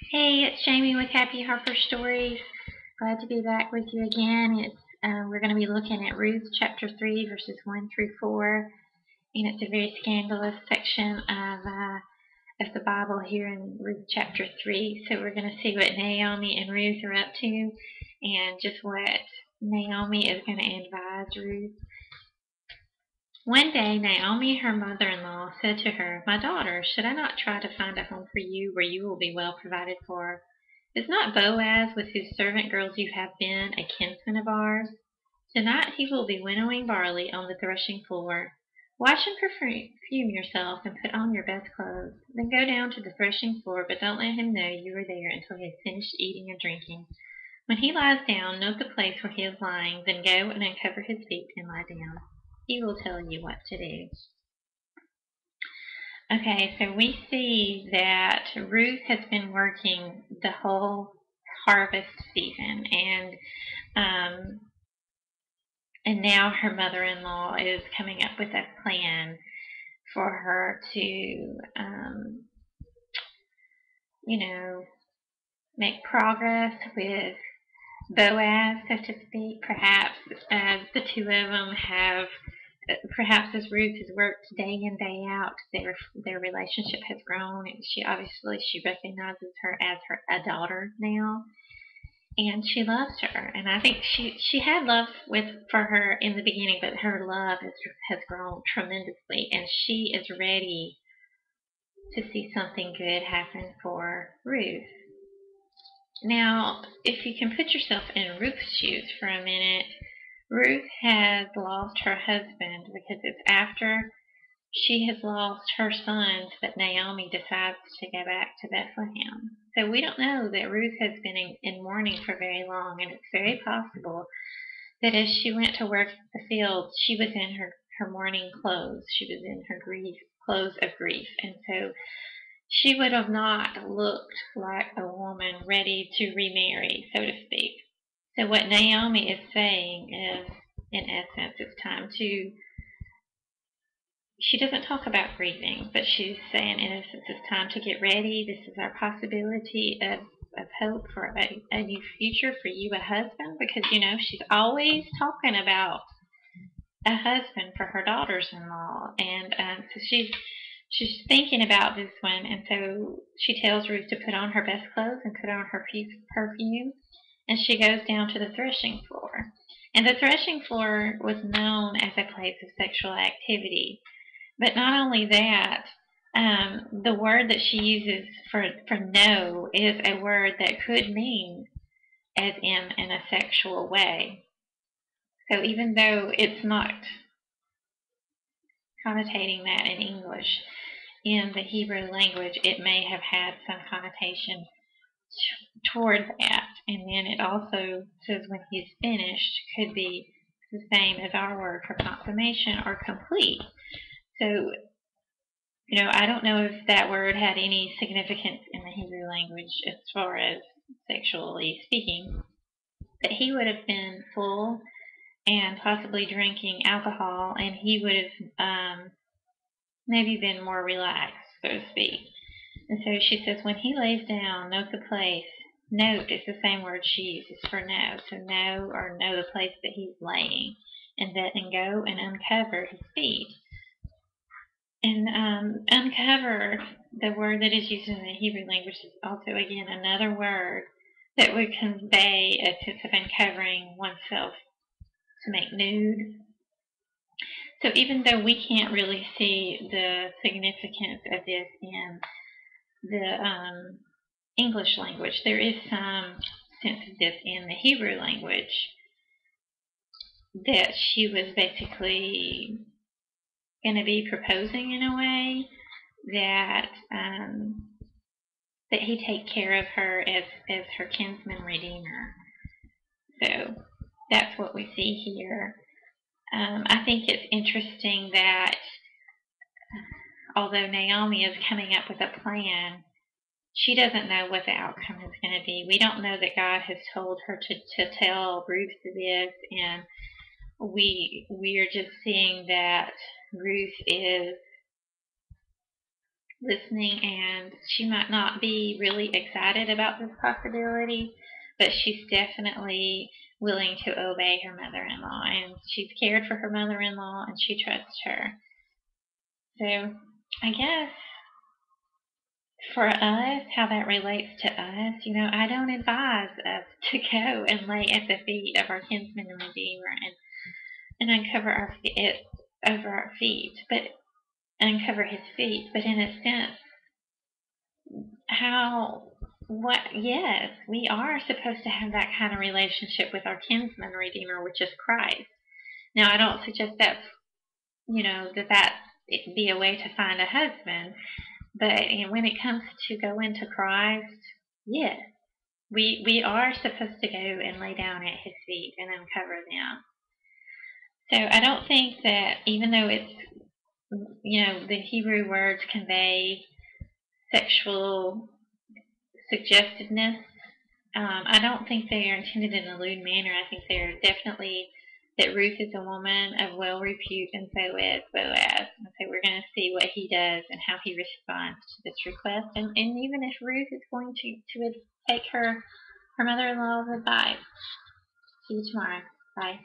Hey, it's Jamie with Happy Harper Stories. Glad to be back with you again. We're going to be looking at Ruth chapter 3, verses 1 through 4, and it's a very scandalous section of the Bible here in Ruth chapter 3. So we're going to see what Naomi and Ruth are up to, and just what Naomi is going to advise Ruth. One day Naomi, her mother-in-law, said to her, "My daughter, should I not try to find a home for you where you will be well provided for? Is not Boaz, with whose servant girls you have been, a kinsman of ours? Tonight he will be winnowing barley on the threshing floor. Wash and perfume yourself and put on your best clothes. Then go down to the threshing floor, but don't let him know you are there until he has finished eating and drinking. When he lies down, note the place where he is lying, then go and uncover his feet and lie down. He will tell you what to do." Okay, so we see that Ruth has been working the whole harvest season, um, and now her mother-in-law is coming up with a plan for her to, you know, make progress with Boaz, so to speak. Perhaps the two of them have, perhaps as Ruth has worked day in, day out, their relationship has grown. She recognizes her as a daughter now, and she loves her. And I think she had love for her in the beginning, but her love has grown tremendously, and she is ready to see something good happen for Ruth. Now, if you can put yourself in Ruth's shoes for a minute, Ruth has lost her husband because it's after she has lost her sons that Naomi decides to go back to Bethlehem. So we don't know that Ruth has been in mourning for very long, and it's very possible that as she went to work the fields, she was in her mourning clothes. She was in her clothes of grief. And so she would have not looked like a woman ready to remarry, so to speak. So what Naomi is saying is, in essence, it's time to, she doesn't talk about grieving, but she's saying, in essence, it's time to get ready. This is our possibility of hope for a new future for you, a husband, because, she's always talking about a husband for her daughters-in-law. And so she's thinking about this one, and so she tells Ruth to put on her best clothes and put on her perfume, and she goes down to the threshing floor. And the threshing floor was known as a place of sexual activity. But not only that, the word that she uses for no is a word that could mean as in a sexual way. So even though it's not connotating that in English, in the Hebrew language, it may have had some connotation toward that. And then it also says when he's finished could be the same as our word for consummation or complete. So, I don't know if that word had any significance in the Hebrew language as far as sexually speaking, but he would have been full and possibly drinking alcohol, and he would have maybe been more relaxed, so to speak. And so she says, when he lays down, note the place. Note is the same word she uses for know. So know or know the place that he's laying, and go and uncover his feet. And uncover, the word that is used in the Hebrew language, is also, again, another word that would convey a sense of uncovering oneself to make nude. So even though we can't really see the significance of this in the English language, there is some sense of this in the Hebrew language, that she was basically going to be proposing in a way that that he take care of her as her kinsman redeemer. So that's what we see here. I think it's interesting that although Naomi is coming up with a plan, she doesn't know what the outcome is going to be. We don't know that God has told her to tell Ruth this, and we are just seeing that Ruth is listening, and she might not be really excited about this possibility, but she's definitely willing to obey her mother-in-law, and she's cared for her mother-in-law, and she trusts her. So I guess for us, how that relates to us, I don't advise us to go and lay at the feet of our kinsman and redeemer and uncover our feet over our feet, but uncover his feet. But in a sense, yes, we are supposed to have that kind of relationship with our kinsman redeemer, which is Christ. Now, I don't suggest that it be a way to find a husband, but when it comes to going to Christ, yes, we are supposed to go and lay down at his feet and uncover them. So I don't think that, even though the Hebrew words convey sexual suggestiveness, I don't think they are intended in a lewd manner. I think they're definitely that Ruth is a woman of well repute, and so is Boaz. And so we're going to see what he does and how he responds to this request. And even if Ruth is going to take her mother-in-law's advice. See you tomorrow. Bye.